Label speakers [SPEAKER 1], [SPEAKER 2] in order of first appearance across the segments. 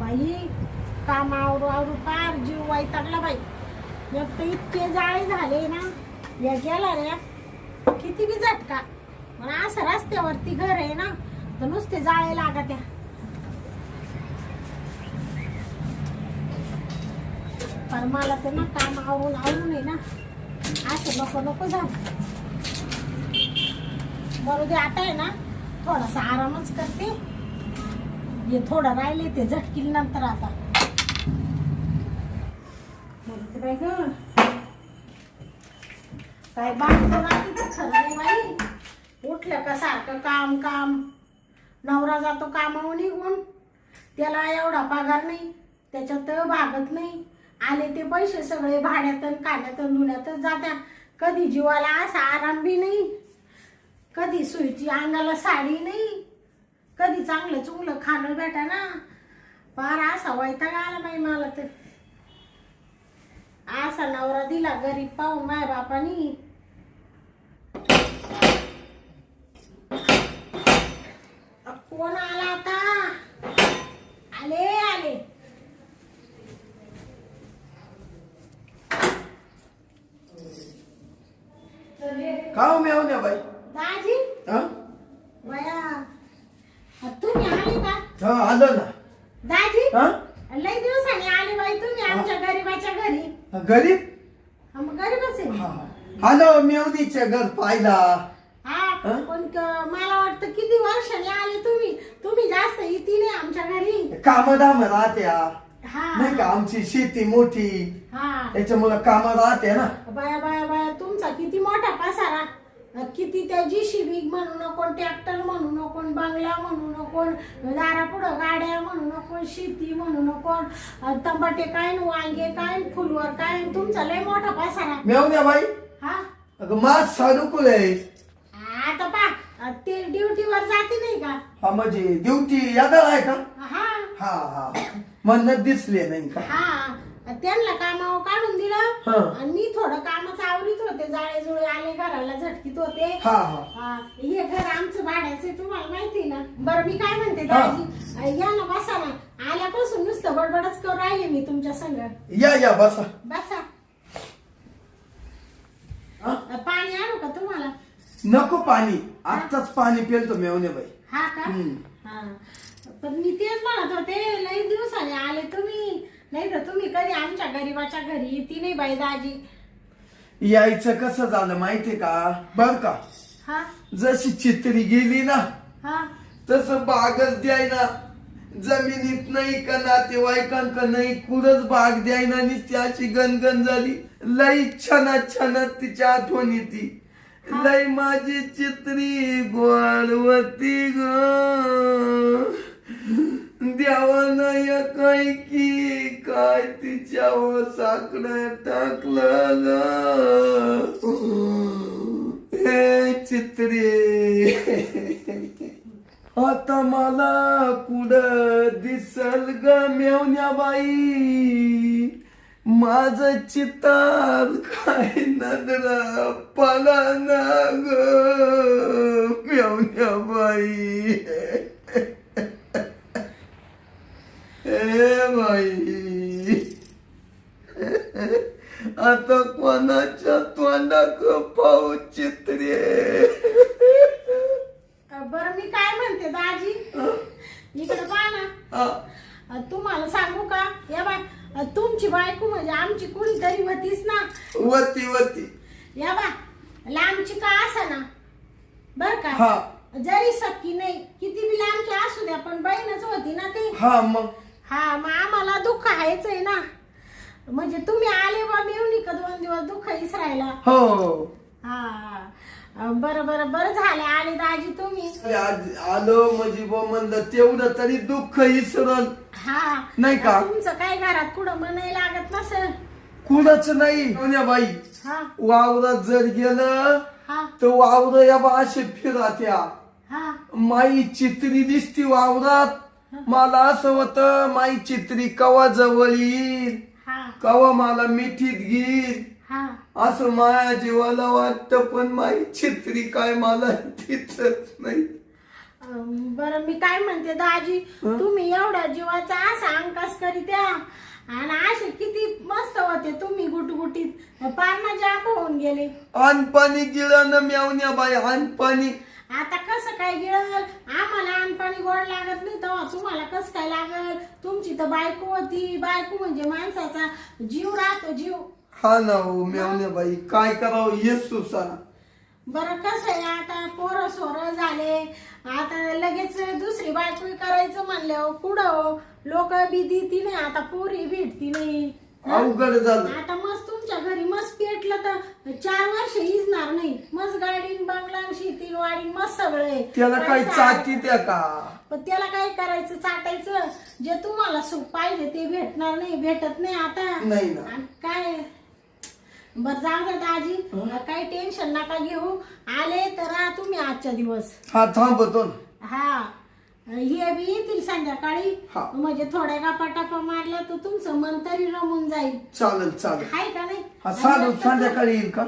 [SPEAKER 1] बाई काम आवरू आवरू पार जीव वैतागला बाई. एक तर इतके जाळे झाले ना या गेला रे किती बी झटका. पण असं रस्त्यावरती घर आहे ना तर नुसते जाळे लागत्या. पण मला तर ना काम आवरून आवरून आहे ना असं नको नको झालं. बरोबर आता आहे ना थोडासा आरामच करते. हे थोडं राहिले ते झटकील नंतर. आता बाई ग काय बांधतो रात्रीचं खरं नाही बाई. उठलं का सारखं काम काम. नवरा जातो कामावर निघून त्याला एवढा पगार नाही त्याच्यात भागत नाही. आले ते पैसे सगळे भाड्यातून खाण्यातून धुण्यातच जात्या. कधी जीवाला असा आराम बी नाही. कधी सुईची अंगाला साडी नाही. कधी चांगलं चुंगलं खाणं भेटा ना. फार असा वैताग आला बाई मला तर. असा नवरा दिला गरीब पाहून माय बापानी. कोण आला आता. आले आले.
[SPEAKER 2] का हो मेवण्या बाई?
[SPEAKER 1] दाजी
[SPEAKER 2] हा
[SPEAKER 1] बया तुम्ही आले का.
[SPEAKER 2] हा आलो ना.
[SPEAKER 1] दाजी
[SPEAKER 2] हा
[SPEAKER 1] लई दिवसांनी आले बाई तुम्ही आमच्या गरीबाच्या घरी.
[SPEAKER 2] गरीब?
[SPEAKER 1] मग गरीबच आहे.
[SPEAKER 2] हा आलो मेवणीच्या घर पाहिला.
[SPEAKER 1] हा पण मला वाटतं किती वर्षांनी आले तुम्ही. तुम्ही जास्त येती नाही आमच्या घरी.
[SPEAKER 2] काम धाम राहत्या
[SPEAKER 1] हा
[SPEAKER 2] नाही का. आमची शेती मोठी
[SPEAKER 1] हा
[SPEAKER 2] त्याच्यामुळे काम राहते ना.
[SPEAKER 1] बाया बाया बाया तुमचा किती मोठा पसारा. किती त्या JCB म्हणू नको ट्रॅक्टर म्हणू नको बंगला म्हणू नको दारापुढं गाड्या म्हणू नको शेती म्हणू नको टमाटे काय न वांगे काय फुलवर काय. तुमचा लय मोठा पसारा.
[SPEAKER 2] मेवण्या बाई
[SPEAKER 1] हा
[SPEAKER 2] अगं माझ सानुकूल आहे.
[SPEAKER 1] आता पा ते ड्युटीवर जाते नाही का.
[SPEAKER 2] हा म्हणजे ड्युटी यादा आहे का.
[SPEAKER 1] हा
[SPEAKER 2] हा हा म्हणत दिसले नाही का.
[SPEAKER 1] हा त्यांना कामावर काढून
[SPEAKER 2] हा.
[SPEAKER 1] दिलं आणि मी थोडं कामाचं आवरीत होते. जाळे जुळे आले घराला झटकीत होते.
[SPEAKER 2] हा हा
[SPEAKER 1] हा, हे घर आमचं भाड्याचं तुम्हाला माहिती ना. बरं मी काय म्हणते दाजी या ना बसा ना. आल्यापासून नुसतं बडबडच करून राहिले मी तुमच्या संग.
[SPEAKER 2] या या बसा.
[SPEAKER 1] बसा.
[SPEAKER 2] हा?
[SPEAKER 1] पाणी आणू का तुम्हाला.
[SPEAKER 2] नको पाणी आत्ताच पाणी पेलतो मेवण्या बाई.
[SPEAKER 1] हा का. हा पण मी तेच म्हणत होते लई दिवसाने आले तुम्ही. नाही तर तुम्ही कधी आमच्या गरीबाच्या घरी येते नाही बाई दाजी.
[SPEAKER 2] यायचं कसं झालं माहितीये का. बर का
[SPEAKER 1] हा
[SPEAKER 2] जशी चित्री गेली ना
[SPEAKER 1] हा
[SPEAKER 2] तसं बागच द्यायना. जमिनीत नाही का नातेवाईकांक नाही कुठंच बाग द्यायना. आणि त्याची गणगण झाली. लई छानात छानात तिची आठवण येते. लई माझी चित्री गोडवती ग. देवानं काय की काय तिच्यावर साकडं टाकलं ग. हे चित्रे आता मला कुठं दिसल ग मेवण्या बाई. माझ चितार काय नजरा पळना ग मेवण्या बाई. ए बाई आता कोणाच्या तोंडाक पाहू चित्रे.
[SPEAKER 1] बरं मी काय म्हणते दाजी इकडे पहा ना. तुम्हाला सांगू का या बाय तुमची बायको म्हणजे आमची कुणीतरी होतीच ना.
[SPEAKER 2] वती वती
[SPEAKER 1] या बा लांबची का असा ना बर का.
[SPEAKER 2] हा
[SPEAKER 1] जरी सक्की नाही किती बी लांबची असू द्या पण बहीणच होती ना ती.
[SPEAKER 2] हा मग
[SPEAKER 1] हा मग आम्हाला दुःख आहेच आहे ना. म्हणजे तुम्ही आले बा मिळून का 2 दिवस दुःख इसरायला.
[SPEAKER 2] हो
[SPEAKER 1] हा बरं बरं बरं झाले आले दाजी तुम्ही.
[SPEAKER 2] आज आलो म्हणजे म्हणलं तेवढं तरी दुःख इसरल
[SPEAKER 1] हा
[SPEAKER 2] नाही का.
[SPEAKER 1] तुमचं काय घरात कुठं म्हणाय लागत नसेल.
[SPEAKER 2] कुणाच नाही मेवण्या बाई.
[SPEAKER 1] हा
[SPEAKER 2] वावरात जर गेलं
[SPEAKER 1] हा
[SPEAKER 2] तर वावर या बा असे फिरात्या.
[SPEAKER 1] हा
[SPEAKER 2] माई चित्री दिसती वावरात. मला असं होतं माई चित्री कवा जवळ येईल
[SPEAKER 1] हा
[SPEAKER 2] कवा मला मिठीत घेईल
[SPEAKER 1] हा
[SPEAKER 2] असं माझ्या जीवाला वाटतं. पण माई चित्री काय मला दिसत नाही.
[SPEAKER 1] बरं मी काय म्हणते दाजी, तुम्ही एवढ्या जीवाचा असा अंकास करीत्या आणि असे किती मस्त होते तुम्ही गुटगुटीत, पारणा जाप होऊन गेले.
[SPEAKER 2] अनपाणी गिळण मेवण्या बाई, अनपाणी.
[SPEAKER 1] आता कसं काय गिळल, आम्हाला अनपाणी गोड लागत नाही तेव्हा तुम्हाला कसं काय लागल. तुमची तर बायको होती, बायको म्हणजे माणसाचा जीव राहतो, जीव.
[SPEAKER 2] हा ना हो मेवण्या बाई, काय करावं हे सुसाना.
[SPEAKER 1] बरं कसं आहे, आता पोरं सोरं झाले, आता लगेच दुसरी बायको करायचं म्हणल्यावर कुठं लोक बी देती नाही, आता पोरी भेटती नाही.
[SPEAKER 2] अवघड झालं.
[SPEAKER 1] आता मस्त तुमच्या घरी मस्त पेटलं तर 4 वर्ष इजणार नाही. मस्त गाडीन बंगला शेती वाडी मस्त सगळं आहे.
[SPEAKER 2] त्याला काही चाटी त्या का,
[SPEAKER 1] पण त्याला काय करायचं, चाटायचं. जे तुम्हाला सुख पाहिजे ते भेटणार नाही, भेटत नाही आता.
[SPEAKER 2] नाही ना.
[SPEAKER 1] आणि काय बरं जाऊ द्या दाजी, काही टेन्शन नका घेऊ. आले तर तुम्ही आजच्या दिवस.
[SPEAKER 2] हा थांबतो ना.
[SPEAKER 1] हा हे बी येतील संध्याकाळी,
[SPEAKER 2] हा.
[SPEAKER 1] म्हणजे थोड्या गपाटापा मारल्या तर तुमचं मन तरी रमून जाईल.
[SPEAKER 2] चालेल चालेल.
[SPEAKER 1] हाय का नाही?
[SPEAKER 2] हा साधू संध्याकाळी येईल का?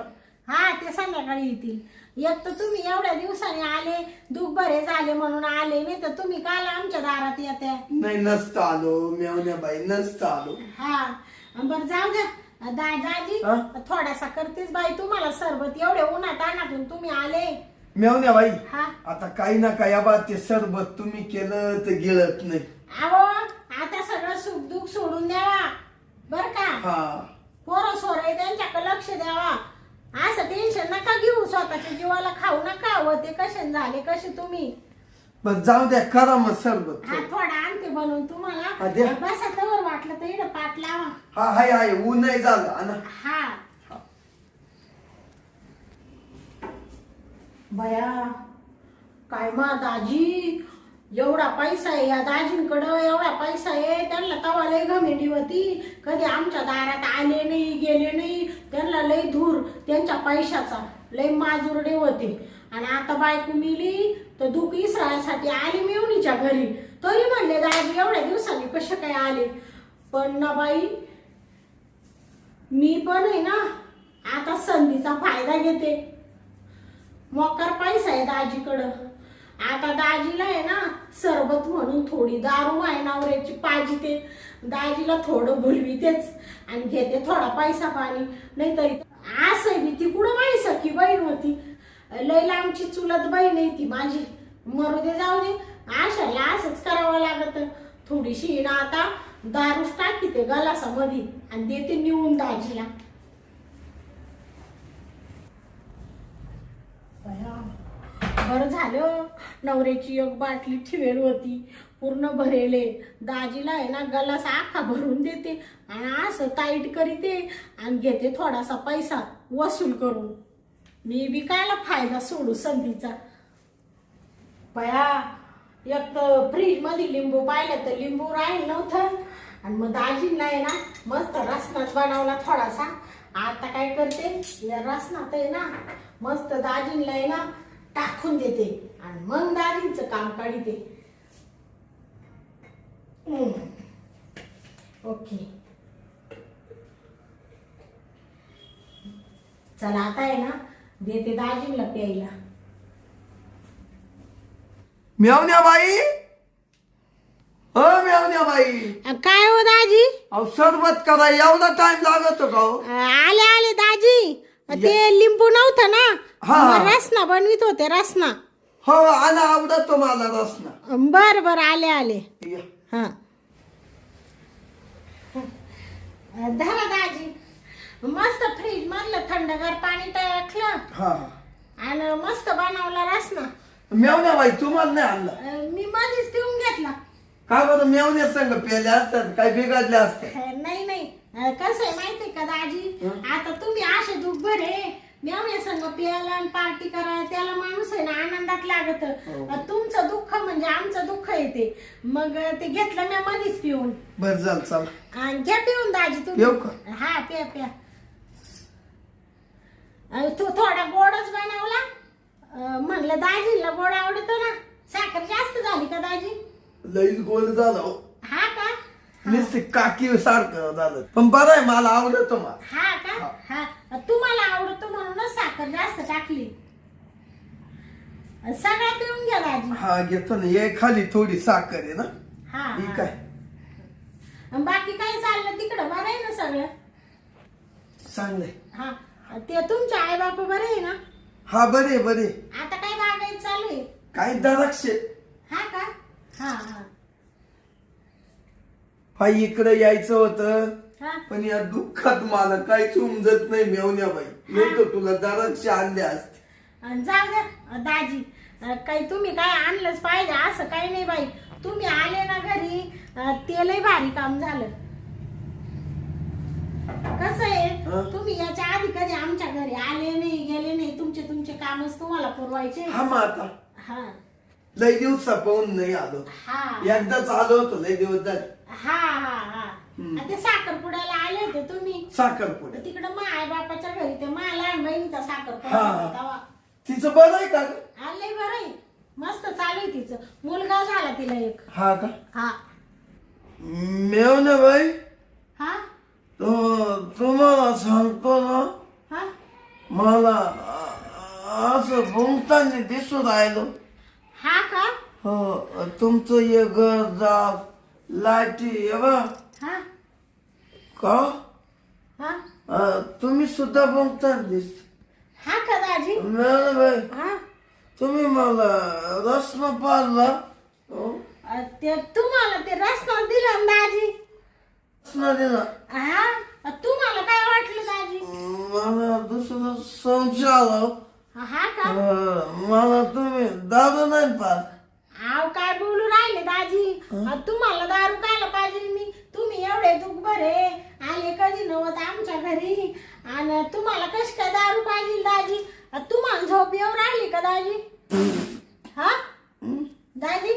[SPEAKER 1] हा ते संध्याकाळी येतील. एक तर तुम्ही एवढ्या दिवसाने आले, दुःख बरे झाले म्हणून आले, नाही तर तुम्ही काल आमच्या दारात येत्या.
[SPEAKER 2] नाही नसतं आलो मेवण्या बाई, नसतं आलो.
[SPEAKER 1] हा बरं जाऊ द्या दादाजी, थोडासा करतेच बाई तुम्हाला सरबत. एवढे उन्हात अनातून तुम्ही आले.
[SPEAKER 2] मेवण्या बाई,
[SPEAKER 1] हा
[SPEAKER 2] आता काही ना काही बा ते सरबत तुम्ही केलं तर गिळत नाही.
[SPEAKER 1] अहो आता सगळं सुख दुःख सोडून द्यावा बर का.
[SPEAKER 2] हा
[SPEAKER 1] पोरं सोर त्यांच्याकडे लक्ष द्यावा. असं टेन्शन नका घेऊ, स्वतःच्या जीवाला खाऊ नका. व ते कसे झाले कसे तुम्ही.
[SPEAKER 2] बस जाऊ द्या, करा मग सरबत.
[SPEAKER 1] हा थोडा आणते बनवून तुम्हाला.
[SPEAKER 2] द्या.
[SPEAKER 1] बसा तवर वाटलं तर इकडं पाठ लावा.
[SPEAKER 2] हा हाय हाय, ऊन नाही झालं आणि
[SPEAKER 1] हा बया काय मा दाजी, एवढा पैसा आहे या दाजींकडं, एवढा पैसा आहे. त्यांना तवा लय घमेंडी होती, कधी आमच्या दारात आले नाही गेले नाही. त्यांना लय धूर त्यांच्या पैशाचा, लय माजुरडे होते. आणि आता बायको मिली तर दुःख इसरायसाठी आली मेवणीच्या घरी. तरी म्हणले दाजी एवढ्या दिवसांनी कसे काय आले. पण ना बाई, मी पण आहे ना आता संधीचा फायदा घेते. मोकार पैसा आहे दाजीकडं. आता दाजीला आहे ना सरबत म्हणून थोडी दारू आहे नवऱ्याची पाजिते. दाजीला थोडं भुलवीतेच आणि घेते थोडा पैसा पाणी. नाही तरी असं बी ती कुठं माही सखी बहीण होती, लय लांबची चुलत बहीण आहे ती माझी. मरू दे जाऊ दे, आशाला असंच करावं लागत. थोडीशी ना आता दारूच टाकीते गलासामध्ये आणि देते निवून दाजीला. बरं झालं नवऱ्याची एक बाटली ठेवेल होती, पूर्ण भरेले. दाजीला आहे ना गलास आखा भरून देते आणि असं टाईट करीते आणि घेते थोडासा पैसा वसूल करून. मी बी कायला फायदा सोडू संधीचा. बया एक तर फ्रीज मध्ये लिंबू पाहिलं तर लिंबू राहील नव्हतं. आणि मग दाजींना आहे ना मस्त रसनाच बनवला थोडासा. आता काय करते, या रसनात आहे ना मस्त दाजींना आहे ना टाकून देते आणि मग दाजींचं काम काढते. ओके चला आता आहे ना देते दाजींना प्यायला.
[SPEAKER 2] मेवण्या बाई, हो मेवण्या बाई.
[SPEAKER 1] काय हो दाजी,
[SPEAKER 2] अहो सरबत करा, एवढा टाइम लागत का हो?
[SPEAKER 1] आले आले दाजी. ते लिंबू नव्हतं ना,
[SPEAKER 2] हा.
[SPEAKER 1] मग रसना बनवित होते रसना.
[SPEAKER 2] हो आला, आवडतो मला रसना.
[SPEAKER 1] बर बर आले आले.
[SPEAKER 2] या.
[SPEAKER 1] हा धरा दाजी. मस्त फ्रीज मधलं थंडगार पाणी टाकलं
[SPEAKER 2] हा
[SPEAKER 1] आणि मस्त बनवला रसना.
[SPEAKER 2] मेवण्या बाई तुम्हाला नाही आणला
[SPEAKER 1] मी मध्येच पिऊन घेतला.
[SPEAKER 2] का बरं? मेवण्या संग प्यायल्या असतात काय बिघडल्या असतात?
[SPEAKER 1] नाही नाही, कसं आहे माहितीये का दाजी, आता तुम्ही असे दुःख भरे मेवण्या संग प्यायला आणि पार्टी करा, त्याला माणूस आहे ना आनंदात लागत. तुमचं दुःख म्हणजे आमचं दुःख येते. मग ते घेतलं मी मध्येच पिऊन.
[SPEAKER 2] बर झालं चला.
[SPEAKER 1] आणि घ्या पिऊन दाजी
[SPEAKER 2] पिऊ
[SPEAKER 1] तुम्ही.
[SPEAKER 2] का?
[SPEAKER 1] हा प्या प्या. तू थोडा गोडच बनवला. म्हणलं दाजीला गोड आवडतो ना. साखर जास्त झाली का दाजी?
[SPEAKER 2] लईच गोल झालं हो.
[SPEAKER 1] हा का?
[SPEAKER 2] नुसते काकी सारखं झालं, पण बरं आहे, मला आवडतो मला.
[SPEAKER 1] हा का? हा तुम्हाला आवडतो म्हणूनच साखर जास्त टाकली. सगळं पिऊन घ्या दाजी.
[SPEAKER 2] हा घेतो ना, ये खाली थोडी साखर आहे ना.
[SPEAKER 1] हा
[SPEAKER 2] ठीक आहे.
[SPEAKER 1] आणि बाकी काय चाललं तिकडं बरं आहे ना सगळं?
[SPEAKER 2] चांगलंय.
[SPEAKER 1] हा ते तुमचे आई बाप बरे आहे ना?
[SPEAKER 2] हा बरे बरे.
[SPEAKER 1] आता काय बागायत चालू आहे?
[SPEAKER 2] काय द्राक्ष.
[SPEAKER 1] हा का? हा हा
[SPEAKER 2] बाई इकडे यायचं होतं,
[SPEAKER 1] हा
[SPEAKER 2] पण या दुःखात मला काहीच उमजत नाही मेवण्याबाई. नाही तर तुला द्राक्ष आणले असते.
[SPEAKER 1] आणि जाऊ द्या दाजी, काही तुम्ही काय आणलंच पाहिजे असं काही नाही बाई. तुम्ही आले ना घरी, ते लय भारी काम झालं. कसं आहे, तुम्ही याच्या आधी कधी आमच्या घरी आले नाही गेले नाही, तुमचे तुमचे कामच तुम्हाला पुरवायचे.
[SPEAKER 2] हा मग आता
[SPEAKER 1] हा
[SPEAKER 2] लय दिवसा पाहून नाही आलो.
[SPEAKER 1] हा
[SPEAKER 2] एकदाच आलो होतो, लय दिवस झाले.
[SPEAKER 1] हा हा हा ते साखरपुड्याला आले होते तुम्ही
[SPEAKER 2] साखरपुडा.
[SPEAKER 1] तिकडं मा आई बापाच्या घरी, ते मा लहान बहिणीचा साखरपुडा
[SPEAKER 2] हा.
[SPEAKER 1] होता तेव्हा.
[SPEAKER 2] तिचं बरं आहे का ग?
[SPEAKER 1] आलंय बरं आहे, मस्त चालू आहे तिचं. मुलगा झाला तिला एक.
[SPEAKER 2] हा का?
[SPEAKER 1] हा
[SPEAKER 2] मेवण्याबाई,
[SPEAKER 1] हा
[SPEAKER 2] तुम्हाला सांगतो ना,
[SPEAKER 1] हा
[SPEAKER 2] मला असं भुंकताना दिसून राहिलो.
[SPEAKER 1] हा का?
[SPEAKER 2] हो, तुमचं हे घर दार लाटी हे बा
[SPEAKER 1] हा
[SPEAKER 2] का
[SPEAKER 1] हा
[SPEAKER 2] तुम्ही सुद्धा भुंकताना दिसत.
[SPEAKER 1] हा का दाजी?
[SPEAKER 2] मेवण्याबाई,
[SPEAKER 1] हा
[SPEAKER 2] तुम्ही मला रस्म पाळला.
[SPEAKER 1] ते तुम्हाला ते रस्ता दिला ना दाजी?
[SPEAKER 2] रस्ना दिला.
[SPEAKER 1] हा तुम्हाला काय वाटलं दाजी?
[SPEAKER 2] मला दुसरा संशय आला.
[SPEAKER 1] हा का?
[SPEAKER 2] मला तुम्ही दारू नाही पाहत.
[SPEAKER 1] आव काय बोलू राहिले दाजी? तुम्हाला दारू कायला पाहिजे मी? तुम्ही एवढे दुःख भरे आले कधी नव्हत आमच्या घरी, आणि तुम्हाला कशी काय दारू पाहिजे दाजी? तुम्हाला झोप येऊ राहिली का दाजी? हा दाजी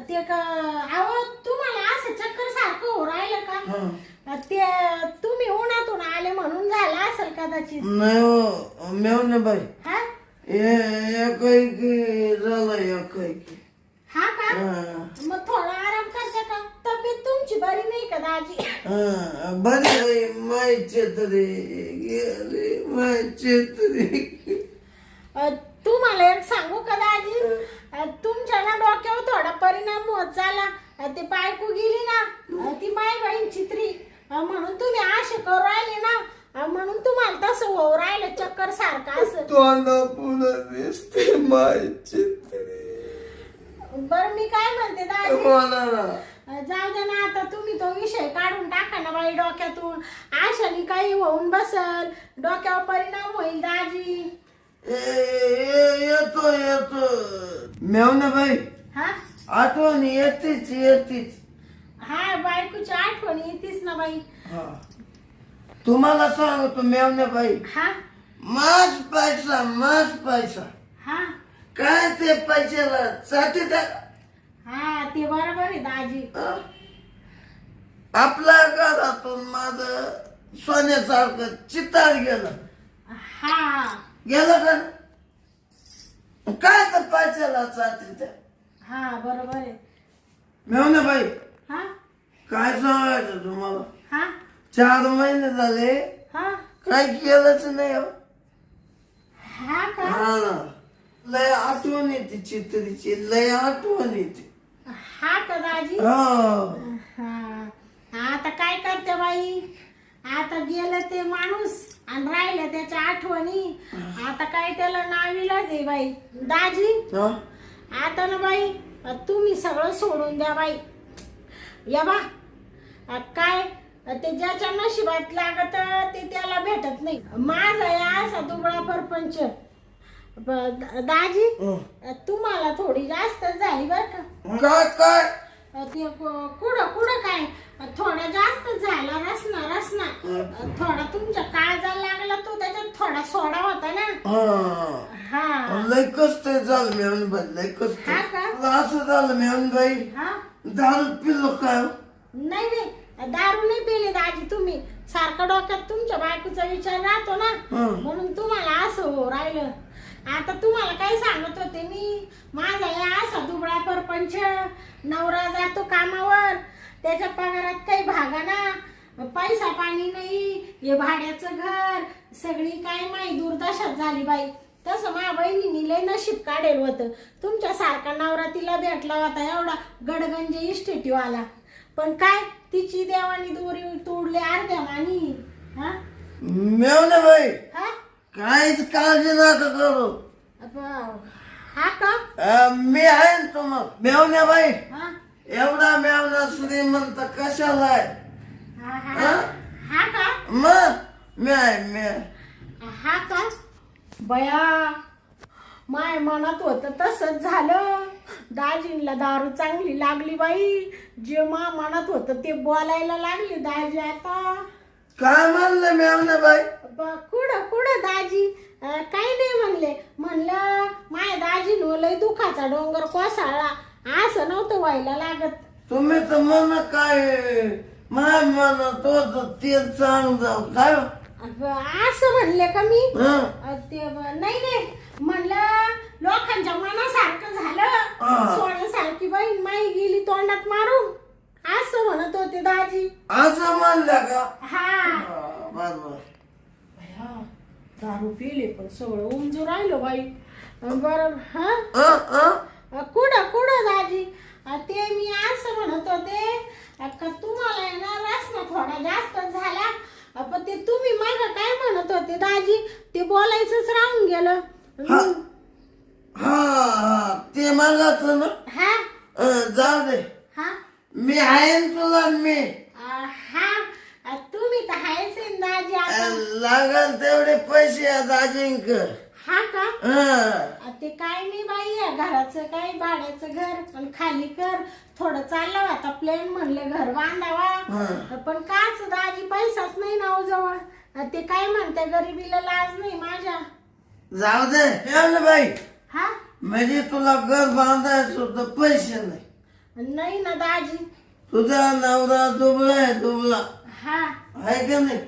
[SPEAKER 1] ते अहो तुम्हाला असं चक्कर सारखं हो राहिलं का? ते तुम्ही उन्हातून आले म्हणून झालं असेल कदाचित.
[SPEAKER 2] नाही हो मेवण्याबाई,
[SPEAKER 1] हा
[SPEAKER 2] एकाएकी झालं एकाएकी.
[SPEAKER 1] हा का? मग थोडा आराम करता का? तब्येत तुमची बरी नाही का दाजी?
[SPEAKER 2] बरी मायचे तरी गेले मायचे तरी.
[SPEAKER 1] तुम्हाला एक सांगू का दाजी? तुमच्या ना डोक्यावर थोडा परिणाम होत झाला. ते बायको गेली ना, ती माय बहीण चित्री, म्हणून तुम्ही असे करू राहिले ना, म्हणून तुम्हाला तसं होऊ राहिलं चक्कर सारखं असं.
[SPEAKER 2] तोंडा पुन्हा दिसते मायचे तरी.
[SPEAKER 1] बरं मी काय म्हणते दाजी,
[SPEAKER 2] बोला ना.
[SPEAKER 1] जाऊ दे ना आता, तुम्ही तो विषय काढून टाका ना बाई डोक्यातून. आशाने काही होऊन बसल, डोक्यावर परिणाम होईल दाजी.
[SPEAKER 2] येतो येतो मेवण्याबाई.
[SPEAKER 1] हा
[SPEAKER 2] आठवण येतेच येतेच.
[SPEAKER 1] हा बायकोची आठवण येतीच ना बाई.
[SPEAKER 2] तुम्हाला सांगतो मेवण्याबाई,
[SPEAKER 1] हा
[SPEAKER 2] मास पैसा
[SPEAKER 1] हा
[SPEAKER 2] काय ते पैशाला साठी
[SPEAKER 1] हा ते बरोबर आहे दाजी.
[SPEAKER 2] आपल्या घरातून माझं सोन्यासारखं चितार गेलं.
[SPEAKER 1] हा
[SPEAKER 2] गेलं का? काय तर पैशाला साठी
[SPEAKER 1] हा बरोबर आहे.
[SPEAKER 2] मेवण्याबाई,
[SPEAKER 1] हा
[SPEAKER 2] काय सांगायचं तुम्हाला,
[SPEAKER 1] हा
[SPEAKER 2] 4 महिने झाले
[SPEAKER 1] हा
[SPEAKER 2] काय केलंच नाही हो.
[SPEAKER 1] हा का?
[SPEAKER 2] हा ना, लय आठवण येते चित्रीची, लय आठवण येते.
[SPEAKER 1] हा का दाजी?
[SPEAKER 2] हो.
[SPEAKER 1] हा आता काय करते बाई, आता गेलं ते माणूस आणि राहिलं त्याच्या आठवणी. आता काय त्याला नाविलाज आहे बाई. दाजी
[SPEAKER 2] हा?
[SPEAKER 1] आता ना बाई तुम्ही सगळं सोडून द्या बाई. या बा काय ते ज्याच्या नशिबात लागत ते त्याला भेटत नाही. माझा या असा दुबळा परपंच. दाजी तुम्हाला थोडी जास्त झाली बर का?
[SPEAKER 2] काय काय
[SPEAKER 1] ते कुठं काय थोडा जास्त झाला रसना. थोडा तुमच्या काळजाला लागला तो, त्याच्यात थोडा सोडा होता ना. हा
[SPEAKER 2] लय कष्ट झालं मेवणबाई, लय कष्ट.
[SPEAKER 1] हा का?
[SPEAKER 2] असं झालं मेवणबाई,
[SPEAKER 1] हा
[SPEAKER 2] दारू पिलो काय हो?
[SPEAKER 1] नाही दारू नाही पिली दाजी तुम्ही. सारखं डोक्यात तुमच्या बायकोचा विचार राहतो ना, म्हणून तुम्हाला असं हो राहिलं. आता तुम्हाला काय सांगत होते मी, माझा या असा दुबळा परपंच. नवरा जातो कामावर, त्याच्या पगारात काही भागाना, पैसा पाणी नाही, हे भाड्याचं घर, सगळी काय माई दुर्दशा झाली बाई. तसं माझ्या बहिणीने लय नशीब काढेल होतं. तुमच्यासारखा नवरा तिला भेटला होता, एवढा गडगंज इस्टेटीवाला. पण काय तिची देवानी दोरी तोडली अर्ध्या मानी. हा
[SPEAKER 2] मेवणे बाई
[SPEAKER 1] हा
[SPEAKER 2] काहीच काळजी नका करू.
[SPEAKER 1] हा का
[SPEAKER 2] मी आहे ना तुम्हाला. मेवण्या बाई
[SPEAKER 1] हा
[SPEAKER 2] एवढा मेवना श्रीमंत कशाला आहे?
[SPEAKER 1] हा हा हा का
[SPEAKER 2] मग मी आहे मी आहे.
[SPEAKER 1] हा का बया माय मनात होतं तसंच झालं. दाजींला दारू चांगली लागली बाई. जे मा मनात होतं ते बोलायला लागले दाजी आता.
[SPEAKER 2] काय म्हणलं मेवण्या बाई?
[SPEAKER 1] कुठं दाजी काही नाही म्हणले. म्हणलं माय दाजी लय दुखाचा डोंगर कोसळला, असं नव्हतं व्हायला लागत.
[SPEAKER 2] तुम्ही तर म्हण काय माय म्हणत होत ते सांग जाऊ काय
[SPEAKER 1] असं म्हणले का मी?
[SPEAKER 2] हं?
[SPEAKER 1] ते नाही म्हणलं लोकांच्या मनासारखं झालं. सोन्यासारखी बाई माई गेली तोंडात मारून, असं म्हणत होते दाजी.
[SPEAKER 2] असं म्हणलं का?
[SPEAKER 1] हा
[SPEAKER 2] बरोबर.
[SPEAKER 1] दारू पिले पण सगळं उमजू राहिलो बाई. बरं हा कुठं दाजी ते मी असं म्हणत होते का तुम्हाला आहे ना रसना थोडा जास्त झाला. पण ते तुम्ही मागं काय म्हणत होते दाजी ते बोलायचंच राहून गेलं.
[SPEAKER 2] हा ते मलाच ना.
[SPEAKER 1] हा
[SPEAKER 2] जाऊ दे.
[SPEAKER 1] हा
[SPEAKER 2] मी आहे ना तुला. मी
[SPEAKER 1] हा तुम्ही तर आहेच आहे ना दाजी आता.
[SPEAKER 2] लागल तेवढे पैसे दाजींक.
[SPEAKER 1] हा का
[SPEAKER 2] हं.
[SPEAKER 1] ते काय नाही बाई या घराचं काय भाड्याचं घर पण खाली कर थोडं चाललं आता प्लॅन म्हणले घर बांधावा. पण काच दाजी पैसाच नाही ना जवळ. ते काय म्हणते गरिबीला लाज नाही माझ्या.
[SPEAKER 2] जाऊ दे मेवणे बाई.
[SPEAKER 1] हा
[SPEAKER 2] म्हणजे तुला घर बांधायचं सुद्धा पैसे नाही.
[SPEAKER 1] नाही ना दाजी.
[SPEAKER 2] तुझा नवरा दुबळा आहे दुबळा
[SPEAKER 1] हा
[SPEAKER 2] आहे का नाही?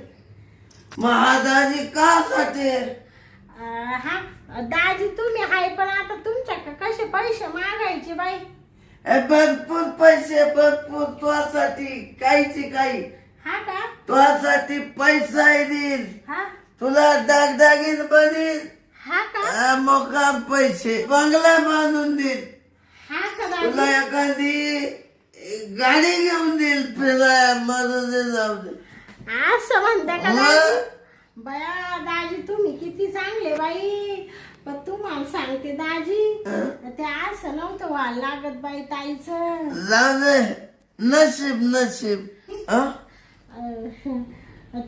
[SPEAKER 2] मग हा दाजी कासाठी?
[SPEAKER 1] हा दाजी तुम्ही आहे पण आता तुमच्याकडे कसे पैसे मागायचे बाई?
[SPEAKER 2] भरपूर पैसे भरपूर तुझ्यासाठी काहीची काही.
[SPEAKER 1] हा का
[SPEAKER 2] तुझ्यासाठी पैसा देईल.
[SPEAKER 1] हा
[SPEAKER 2] तुला दागदागिन बनील.
[SPEAKER 1] हा का
[SPEAKER 2] मोकार पैसे बंगला बांधून देईल.
[SPEAKER 1] हा का
[SPEAKER 2] तुला
[SPEAKER 1] दाजी
[SPEAKER 2] एखादी गाडी घेऊन देईल फिराय मध्ये जाऊ दे.
[SPEAKER 1] असं म्हणता का दाजी? बया दाजी तुम्ही किती चांगले बाई. पण तुम्हाला सांगते दाजी ते असं नव्हतं व्हायला लागत बाई ताईचं.
[SPEAKER 2] जाऊ दे नशीब नशीब.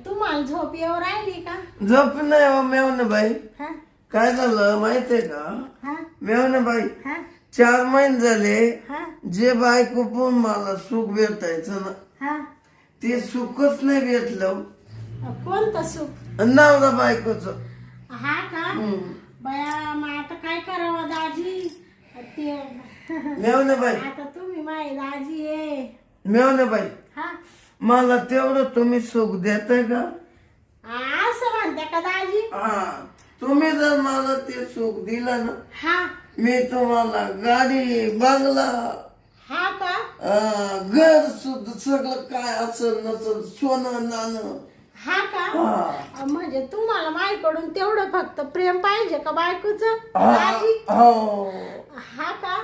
[SPEAKER 1] तुम्हाला झोप येऊ राहिली का?
[SPEAKER 2] झोप नाही हो मेवणे बाई.
[SPEAKER 1] हा
[SPEAKER 2] काय झालं माहितीये का
[SPEAKER 1] हा
[SPEAKER 2] मेवणे बाई?
[SPEAKER 1] हा
[SPEAKER 2] 4 महिने झाले
[SPEAKER 1] हा
[SPEAKER 2] जे बायको पण मला सुख भेटायचं ना
[SPEAKER 1] हा
[SPEAKER 2] ते सुखच नाही भेटलं.
[SPEAKER 1] कोणतं सुख?
[SPEAKER 2] नवरा बायकोच.
[SPEAKER 1] हा का बया मग आता काय करावं दाजी? ते
[SPEAKER 2] मेवणे बाई
[SPEAKER 1] आता तुम्ही माय दाजी आहे.
[SPEAKER 2] मेवणे बाई
[SPEAKER 1] हा
[SPEAKER 2] मला तेवढं तुम्ही सुख देताय का?
[SPEAKER 1] असं म्हणते का दाजी?
[SPEAKER 2] तुम्ही जर मला ते सुख दिलं ना
[SPEAKER 1] हा
[SPEAKER 2] मी तुम्हाला गाडी बंगला
[SPEAKER 1] हा का
[SPEAKER 2] घर सुद्धा सगळं काय असेल नसल सोनं नाणं.
[SPEAKER 1] हा का म्हणजे तुम्हाला माझ्याकडून तेवढं फक्त प्रेम पाहिजे का बायकोचं दाजी?
[SPEAKER 2] हो
[SPEAKER 1] हा का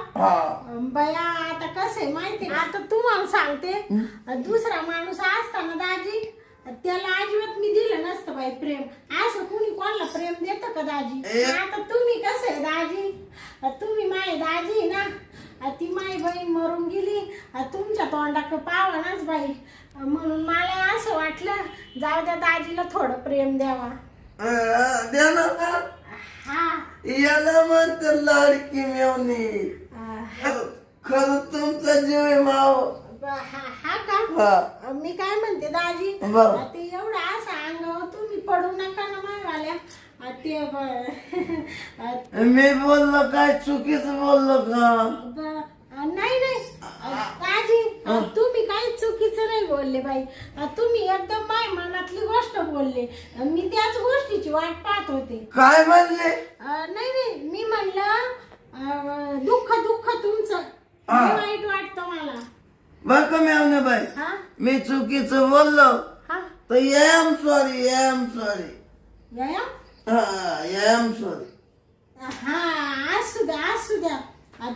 [SPEAKER 1] बया आता कसं आहे माहिती आता तुम्हाला सांगते दुसरा माणूस असताना दाजी त्याला अजिबात मी दिलं नसतं बाई प्रेम. असं कुणी कोणाला प्रेम देतं का दाजी? आता तुम्ही कसं आहे दाजी तुम्ही माय दाजी ना. ती माई बहीण मरून गेली तुमच्या तोंडाकडे पावा नाच बाई. म्हणून मला असं वाटलं जाऊ द्या दाजीला थोडं प्रेम द्यावा.
[SPEAKER 2] देणार का?
[SPEAKER 1] हा
[SPEAKER 2] याला म्हणते लाडकी मेवणी. खरं तुमचा जीव आहे माव.
[SPEAKER 1] हा का मी काय म्हणते दाजी ते एवढं असं अंगावर तुम्ही पडू नका ना मायवाल्या. ते
[SPEAKER 2] मी बोललो काय चुकीचं बोललो का?
[SPEAKER 1] नाही दाजी तुम्ही काही चुकीचं नाही बोलले बाई. तुम्ही एकदम माय मनातली गोष्ट बोलले. मी त्याच गोष्टीची वाट पाहत होते.
[SPEAKER 2] काय म्हणले?
[SPEAKER 1] नाही मी म्हणलं दुःख तुमचं वाईट वाटतं मला.
[SPEAKER 2] बघ मेवणे बाई मी चुकीचं बोललो तर एम सॉरी.
[SPEAKER 1] या
[SPEAKER 2] एम सॉरी.
[SPEAKER 1] हा असू द्या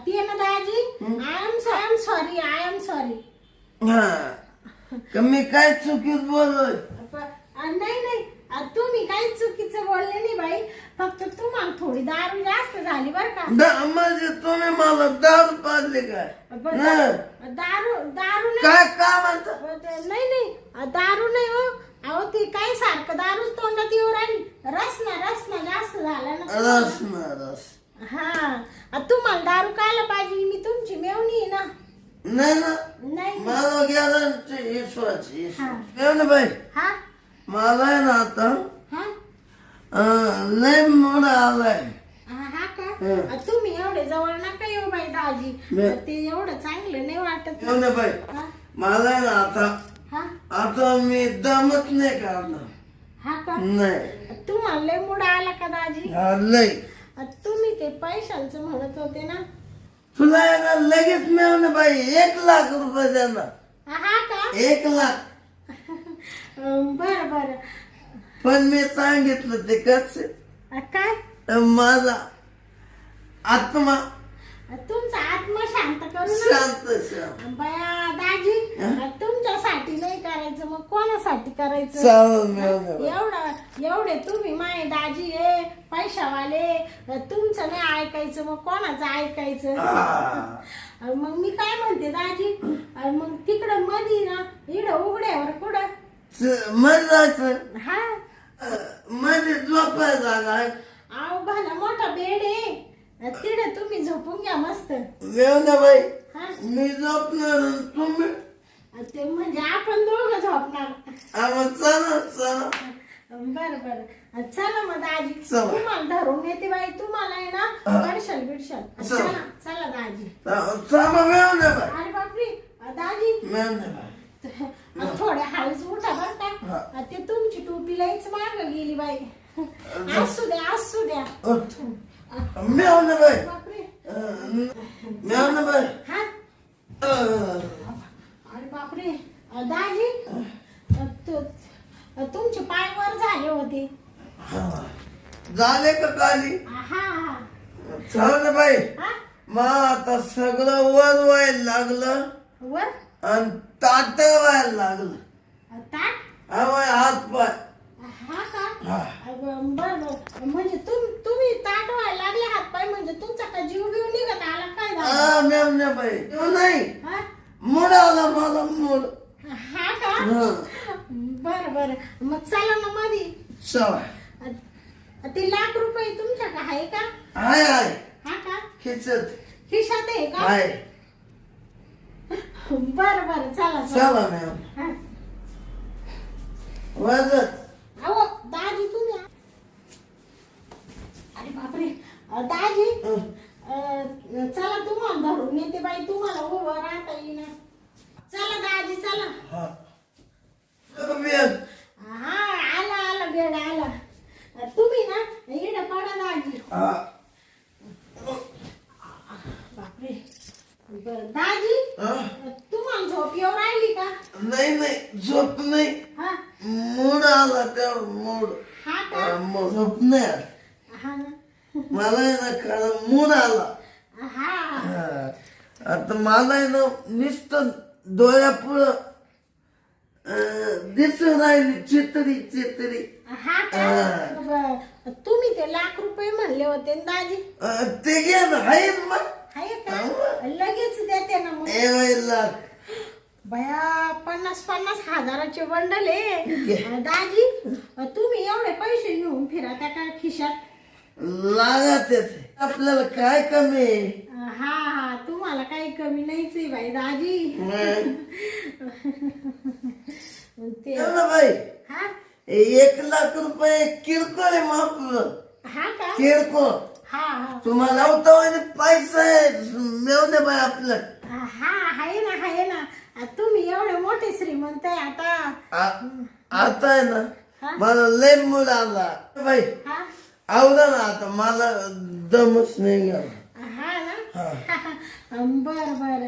[SPEAKER 1] ते ना दाजी आय एम सॉरी
[SPEAKER 2] मी काय चुकीत बोललोय?
[SPEAKER 1] नाही तुम्ही काही चुकीचं बोलले नाही बाई, फक्त तुम्हाला थोडी दारू जास्त झाली बर का.
[SPEAKER 2] म्हणजे तुम्ही मला दारू पाजले काय?
[SPEAKER 1] दारू
[SPEAKER 2] काय काय म्हणता?
[SPEAKER 1] नाही दारू नाही हो. अहो ते काय सारखं दारूच तोंडात येऊ राहिली. रसना जास्त झाला ना.
[SPEAKER 2] रस
[SPEAKER 1] हा तुम्हाला दारू कायला पाहिजे? मी तुमची मेवणी आहे ना.
[SPEAKER 2] नाही मला गॅरंटी विश्वाची बाई.
[SPEAKER 1] हा
[SPEAKER 2] मला आहे ना आता
[SPEAKER 1] हा
[SPEAKER 2] लय मोड आलाय.
[SPEAKER 1] हा का तुम्ही एवढे जवळ नका येऊ बाई दाजी, ते एवढं चांगलं नाही वाटत.
[SPEAKER 2] बाई मला आहे ना आता मी दमत नाही करणार.
[SPEAKER 1] हा का
[SPEAKER 2] नाही
[SPEAKER 1] तुम्हाला लय मूड आला का दाजी?
[SPEAKER 2] लय.
[SPEAKER 1] तुम्ही ते पैशांचं म्हणत होते ना.
[SPEAKER 2] तुला आहे ना लगेच मिळवलं बाई 1 लाख रुपये देणार.
[SPEAKER 1] हा का
[SPEAKER 2] 1 लाख.
[SPEAKER 1] बर
[SPEAKER 2] पण मी सांगितलं ते कसं
[SPEAKER 1] काय
[SPEAKER 2] माझा आत्मा
[SPEAKER 1] तुमचा आत्मा शांत करू
[SPEAKER 2] शांत.
[SPEAKER 1] बया दाजी तुमच्यासाठी नाही करायचं मग कोणासाठी करायचं? एवढे तुम्ही माय दाजी आहे पैशावाले, तुमचं नाही ऐकायचं मग कोणाचं ऐकायचं? मग मी काय म्हणते दाजी, मग तिकडं मधी ना इडं उघड्यावर कुठं
[SPEAKER 2] मजाच
[SPEAKER 1] हा
[SPEAKER 2] मध्ये झोपाय जागा.
[SPEAKER 1] आव भला मोठा बेड आहे तिकडे तुम्ही झोपून घ्या मस्त.
[SPEAKER 2] बाई मी झोपणार तुम्ही
[SPEAKER 1] ते म्हणजे आपण दोघं झोपणार.
[SPEAKER 2] चला
[SPEAKER 1] बर चला मग दाजी तुम्हाला धरून येते बाई. तुम्हाला आहे ना बिडशाल चला दाजी. अरे बापरे दाजी थोड्या हळूच उठा बर का. ते तुमची टोपी लईच माग गेली बाई. असू द्या
[SPEAKER 2] बाई
[SPEAKER 1] बापरे
[SPEAKER 2] बाई.
[SPEAKER 1] हा अरे बापरे दाजी तुमचे पाय वर झाले होते.
[SPEAKER 2] झाले का खाली?
[SPEAKER 1] हा
[SPEAKER 2] चाल बाई मग आता सगळं वर व्हायला लागलं
[SPEAKER 1] वर
[SPEAKER 2] आणि ताट व्हायला लागलं.
[SPEAKER 1] ताट
[SPEAKER 2] हात पाय.
[SPEAKER 1] हा का बर म्हणजे तुम्ही ताट व्हायला लागले हात पाय म्हणजे तुमचा का जीव बिव निघत आला काय?
[SPEAKER 2] मेवण्या बाई नाही मूड आला मला मूड.
[SPEAKER 1] हा का बर मग चला ना मधी. ते लाख रुपये तुमच्या का आहे का?
[SPEAKER 2] हाय
[SPEAKER 1] हा का
[SPEAKER 2] खिशात
[SPEAKER 1] आहे का? बर चला
[SPEAKER 2] मॅम वाजत.
[SPEAKER 1] अहो दाजी तुम्ही अरे बापरे दाजी चला तुम्हाला धरून येते बाई. तुम्हाला उभं राहता येईना. चला दाजी चला. हा आला बेड आला. तुम्ही ना इकडे पडा दाजी. बापरे दाजी तुम्हाला झोप येऊ राहिली का?
[SPEAKER 2] नाही झोप नाही.
[SPEAKER 1] हा
[SPEAKER 2] मूड आला त्यावर मूड.
[SPEAKER 1] हा का
[SPEAKER 2] झोप नाही
[SPEAKER 1] हा ना
[SPEAKER 2] मला आहे ना खरं मूड आला.
[SPEAKER 1] हा
[SPEAKER 2] आता मला आहे ना नुसतं डोळ्यापुढं दिसून राहिली चित्री.
[SPEAKER 1] हा का तुम्ही ते लाख रुपये म्हणले होते ना दाजी.
[SPEAKER 2] ते घे ना आहे मग
[SPEAKER 1] आहे का लगेच देते ना मग.
[SPEAKER 2] लाख
[SPEAKER 1] बया 50 हजाराचे बंडल आहे दाजी. तुम्ही एवढे पैसे घेऊन फिरा त्या काय खिशात
[SPEAKER 2] लागत आपल्याला काय कमी आहे?
[SPEAKER 1] हा तुम्हाला काही कमी नाहीच आहे बाई दाजी. ते
[SPEAKER 2] बाई
[SPEAKER 1] हा
[SPEAKER 2] 1 लाख रुपये किरकोळ आहे मापलं.
[SPEAKER 1] हा का
[SPEAKER 2] किरकोळ.
[SPEAKER 1] हा
[SPEAKER 2] तुम्हाला होता पैसा आहे मिळवणे बाई आपलं.
[SPEAKER 1] हा आहे ना तुम्ही एवढे मोठे श्रीमंत आहे
[SPEAKER 2] आता आहे ना मला लय मूड आला बाई.
[SPEAKER 1] हा
[SPEAKER 2] आवडा ना आता मला दमच नाही गेला.
[SPEAKER 1] हा ना बर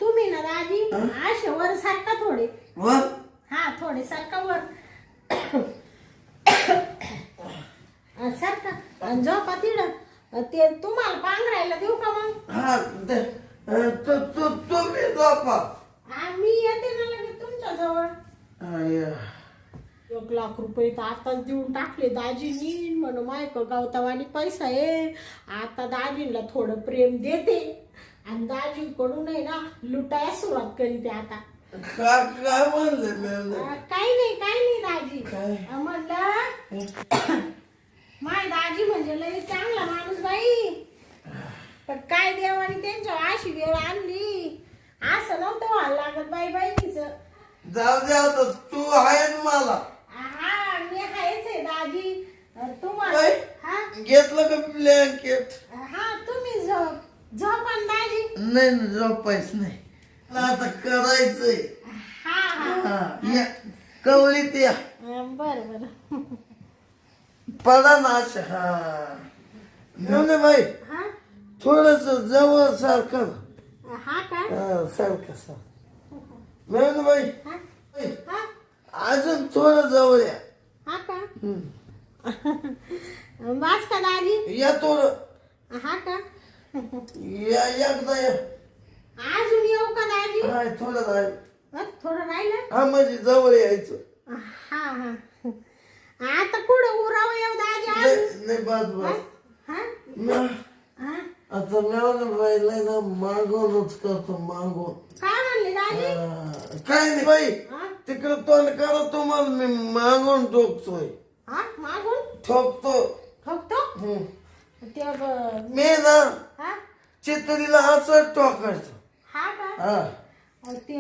[SPEAKER 1] तुम्ही ना दाजी असे वर सारखा थोडे
[SPEAKER 2] वर
[SPEAKER 1] थोडे सारखा वर सारखा झोपा तिड ते तुम्हाला पांघरायला देऊ का मग?
[SPEAKER 2] हा तुम्ही झोपा.
[SPEAKER 1] मी येते ना लगेच तुमच्या जवळ. 1,00,000 तर आताच देऊन टाकले दाजीनी. म्हणून मायक गावतावानी पैसा आहे. आता दाजींना थोडं प्रेम देते आणि दाजीकडून आहे ना लुटायला सुरुवात करीते आता.
[SPEAKER 2] काय म्हणलं?
[SPEAKER 1] काही नाही दाजी.
[SPEAKER 2] काय?
[SPEAKER 1] म्हणलं माय दाजी म्हणजे लई चांगला माणूस बाई. पण काय देवानी त्यांच्या अशी वेळ आणली. असं नव्हतं व्हायला लागत बाई बहिणीचं.
[SPEAKER 2] जाऊ दे आता, तू आहे ना मला.
[SPEAKER 1] हा मी आहेच आहे दाजी. तुम्हाला
[SPEAKER 2] काय?
[SPEAKER 1] हा
[SPEAKER 2] घेतलं का ब्लँकेट?
[SPEAKER 1] हा तुम्ही झोपा ना दाजी.
[SPEAKER 2] नाही झोपायच नाही, आता करायचंय.
[SPEAKER 1] हा हा
[SPEAKER 2] या कवळीत या.
[SPEAKER 1] बर
[SPEAKER 2] पडा ना अशा. हा घेऊन बाई
[SPEAKER 1] हा
[SPEAKER 2] थोडस जवळ सारखं.
[SPEAKER 1] हा का
[SPEAKER 2] सारखं मिळून बाई
[SPEAKER 1] हा हा
[SPEAKER 2] अजून थोडं जवळ या.
[SPEAKER 1] हा का वाच का दाजी.
[SPEAKER 2] या थोडं.
[SPEAKER 1] हा का
[SPEAKER 2] या एकदा या.
[SPEAKER 1] अजून येऊ का दाजी.
[SPEAKER 2] हाय थोडं राहील.
[SPEAKER 1] थोडं राहिलं.
[SPEAKER 2] हा म्हणजे जवळ यायचं.
[SPEAKER 1] हा आता कुठं उराव येऊ दाजी अजून.
[SPEAKER 2] नाही बस
[SPEAKER 1] हा हा
[SPEAKER 2] आता मिळून राहिलंय ना, मागूनच करतो मागून.
[SPEAKER 1] काय म्हणले दाजी.
[SPEAKER 2] काय नाही बाई,
[SPEAKER 1] हा
[SPEAKER 2] तिकडं तोंड करा तुम्हाला मी मागून ठोकतोय.
[SPEAKER 1] हा मागून
[SPEAKER 2] ठोकतो.
[SPEAKER 1] ठोकतो ते
[SPEAKER 2] मी ना
[SPEAKER 1] हा
[SPEAKER 2] चित्रीला असं ठोकायचं.
[SPEAKER 1] हा का
[SPEAKER 2] हा
[SPEAKER 1] ते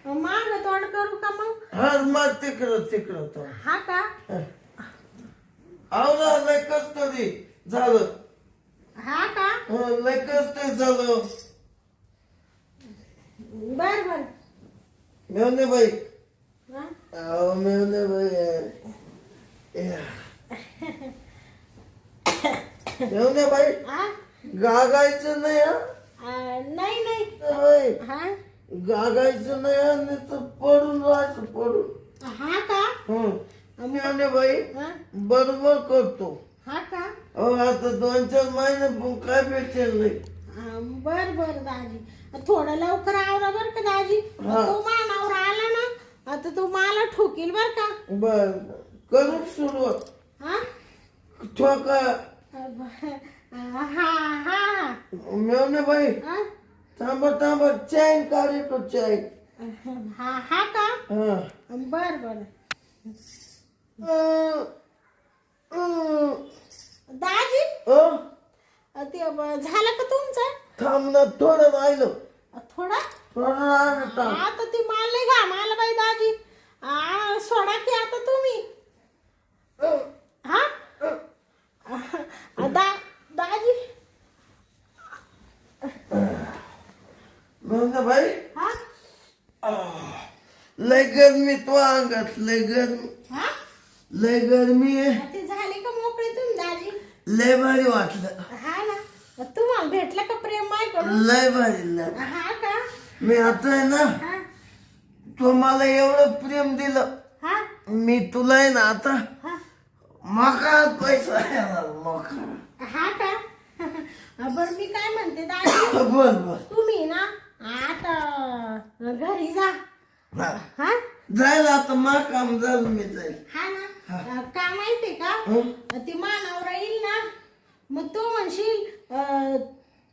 [SPEAKER 1] माग तोंड करू का मग.
[SPEAKER 2] हा मग तिकडं तो.
[SPEAKER 1] हा का
[SPEAKER 2] आवरा लय कस तरी झालं.
[SPEAKER 1] हा का
[SPEAKER 2] लय कस तरी झालं.
[SPEAKER 1] बर
[SPEAKER 2] मेवणे बाई.
[SPEAKER 1] हा
[SPEAKER 2] मेवणे बाई. मेवणे बाई
[SPEAKER 1] हा
[SPEAKER 2] गागायचं नाही.
[SPEAKER 1] नाही
[SPEAKER 2] होय.
[SPEAKER 1] हा
[SPEAKER 2] गागायचं नाही आणि पडून राहायचं पडून.
[SPEAKER 1] हा का
[SPEAKER 2] मेवणे बाई
[SPEAKER 1] हा
[SPEAKER 2] बरोबर करतो.
[SPEAKER 1] हा का
[SPEAKER 2] आता 2-4 महिने पण काय भेटेल नाही.
[SPEAKER 1] बर दाजी. थोडं लवकर आवरा बर का दाजी. तो मानावर आला ना आता तो मला ठोकील बर का.
[SPEAKER 2] बर करू सुरुवात.
[SPEAKER 1] हा
[SPEAKER 2] ठोका.
[SPEAKER 1] हा हा
[SPEAKER 2] मेवणे बाई
[SPEAKER 1] हा
[SPEAKER 2] थांबा चैन काढतो चैन.
[SPEAKER 1] हा का
[SPEAKER 2] हा
[SPEAKER 1] बर दाजी. ते झालं का तुमचं.
[SPEAKER 2] थांब ना थोडं राहिलं.
[SPEAKER 1] थोडा
[SPEAKER 2] राहिलं थांब.
[SPEAKER 1] आता ती माल नाही घा मला बाई दाजी. सोडा की आता तुम्ही. हा दाजी.
[SPEAKER 2] मेवणे बाई
[SPEAKER 1] हा
[SPEAKER 2] लय गरमी तो अंगात. लय गरमी आहे.
[SPEAKER 1] ते झाले का मोकळे तुम्ही दाजी.
[SPEAKER 2] लय भारी वाटलं.
[SPEAKER 1] हा ना तुम्हाला भेटलं का प्रेम मायकडून.
[SPEAKER 2] लय भारी लय.
[SPEAKER 1] हा का
[SPEAKER 2] मी आता आहे ना,
[SPEAKER 1] हा
[SPEAKER 2] तू मला एवढं प्रेम दिलं,
[SPEAKER 1] हा
[SPEAKER 2] मी तुला आहे ना आता
[SPEAKER 1] हा
[SPEAKER 2] मका पैसा येणार मका.
[SPEAKER 1] हा का बर मी काय म्हणते दादी.
[SPEAKER 2] बर
[SPEAKER 1] तुम्ही ना आता घरी जा. हा
[SPEAKER 2] जाईल आता मा काम झालं मी जाईल.
[SPEAKER 1] हा ना का माहितीये का ती मानावर येईल ना मग तो म्हणशील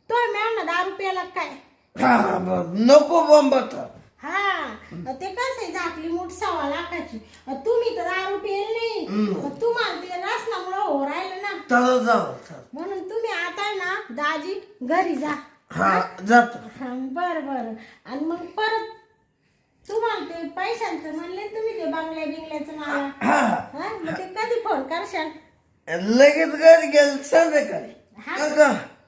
[SPEAKER 1] तो मिळाला 10 रुपयाला काय.
[SPEAKER 2] हा बर नको बंबटा.
[SPEAKER 1] हा ते कसं आहे झाकली मूठ 1.25 लाखाची. तुम्ही तर 10 रुपये नाही. तुम्हाला ते रसनामुळं हो राहिलं ना.
[SPEAKER 2] चला जाऊ.
[SPEAKER 1] म्हणून तुम्ही आता ना दाजी घरी जा.
[SPEAKER 2] हा जातो.
[SPEAKER 1] बर आणि मग परत तुम्हाला ते पैशांचं म्हणले तुम्ही ते बंगल्या बिंगल्याचं मला. हा मग ते कधी फोन करशाल.
[SPEAKER 2] लगेच घरी गेल संध्याकाळी. का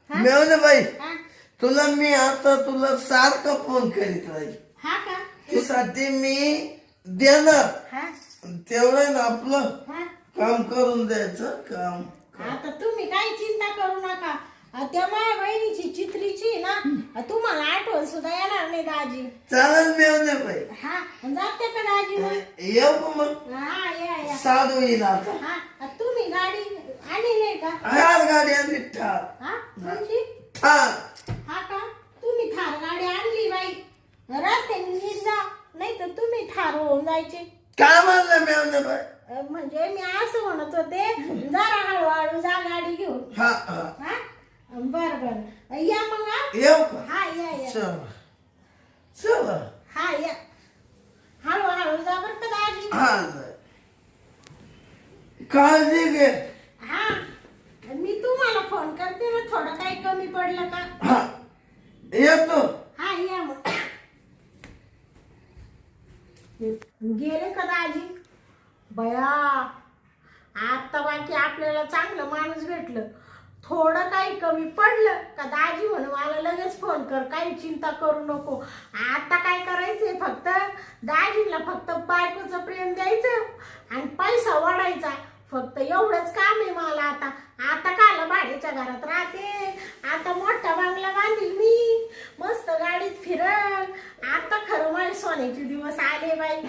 [SPEAKER 2] मेवणे बाई
[SPEAKER 1] हा
[SPEAKER 2] तुला मी आता तुला सारखा फोन करीत राहील.
[SPEAKER 1] हा का
[SPEAKER 2] तुझ्यासाठी मी देणार.
[SPEAKER 1] हा
[SPEAKER 2] तेवढं ना आपलं
[SPEAKER 1] हा
[SPEAKER 2] काम करून द्यायचं काम.
[SPEAKER 1] आता तुम्ही काही चिंता करू नका. त्या माझ्या बहिणीची चित्रीची ना तुम्हाला आठवण सुद्धा येणार नाही दाजी.
[SPEAKER 2] चालेल मेवणे बाई.
[SPEAKER 1] हा जाते का दाजी मग.
[SPEAKER 2] येऊ का मग.
[SPEAKER 1] हा या
[SPEAKER 2] साधू येईल आता.
[SPEAKER 1] हा तुम्ही गाडी आणली का?
[SPEAKER 2] थार गाडी आणली थार.
[SPEAKER 1] हा तुमची?
[SPEAKER 2] थार.
[SPEAKER 1] हा का? तुम्ही थार गाडी आणली बाई. रस्त्याने नीट जा, नाही तर तुम्ही ठार होऊन जायचे.
[SPEAKER 2] काय म्हणलं मेवणे बाई?
[SPEAKER 1] म्हणजे मी असं म्हणत होते, जरा हळूहळू जा गाडी घेऊन.
[SPEAKER 2] हा हा.
[SPEAKER 1] हा बर बर, या मग हा.
[SPEAKER 2] येऊ का?
[SPEAKER 1] हा या या.
[SPEAKER 2] चल चल.
[SPEAKER 1] हा या, हळूहळू जा बर का दाजी.
[SPEAKER 2] हा जाय. काळजी घे.
[SPEAKER 1] हा मी तुम्हाला फोन करते ना, थोडं काही कमी पडलं का.
[SPEAKER 2] हा येतो.
[SPEAKER 1] हा या मग. गेले का दाजी? बया आता बाकी आपल्याला चांगलं माणूस भेटलं. थोडं काही कमी पडलं का दाजी म्हणून मला लगेच फोन कर, काही चिंता करू नको. आता काय करायचंय, फक्त दाजीला फक्त बायकोचं प्रेम द्यायचं आणि पैसा वाढायचा, फक्त एवढंच काम आहे मला. आता आता काल भाड्याच्या घरात राहते, आता मोठा बंगला बांधील मी, मस्त गाडीत फिरल. आता खरं माझे सोन्याचे दिवस आले बाई.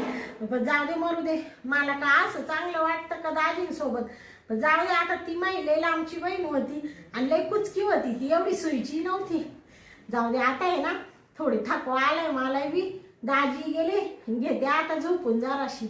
[SPEAKER 1] पण जाऊ दे मरू दे, मला का असं चांगलं वाटतं का दाजींसोबत. पण जाऊ दे आता, ती माई आमची बहीण होती आणि लई कुचकी होती, ती एवढी सोयीची नव्हती. जाऊ दे आता आहे ना, थोडी थकवा आलाय मला बी. दाजी गेले, घेते आता झोपून जराशी.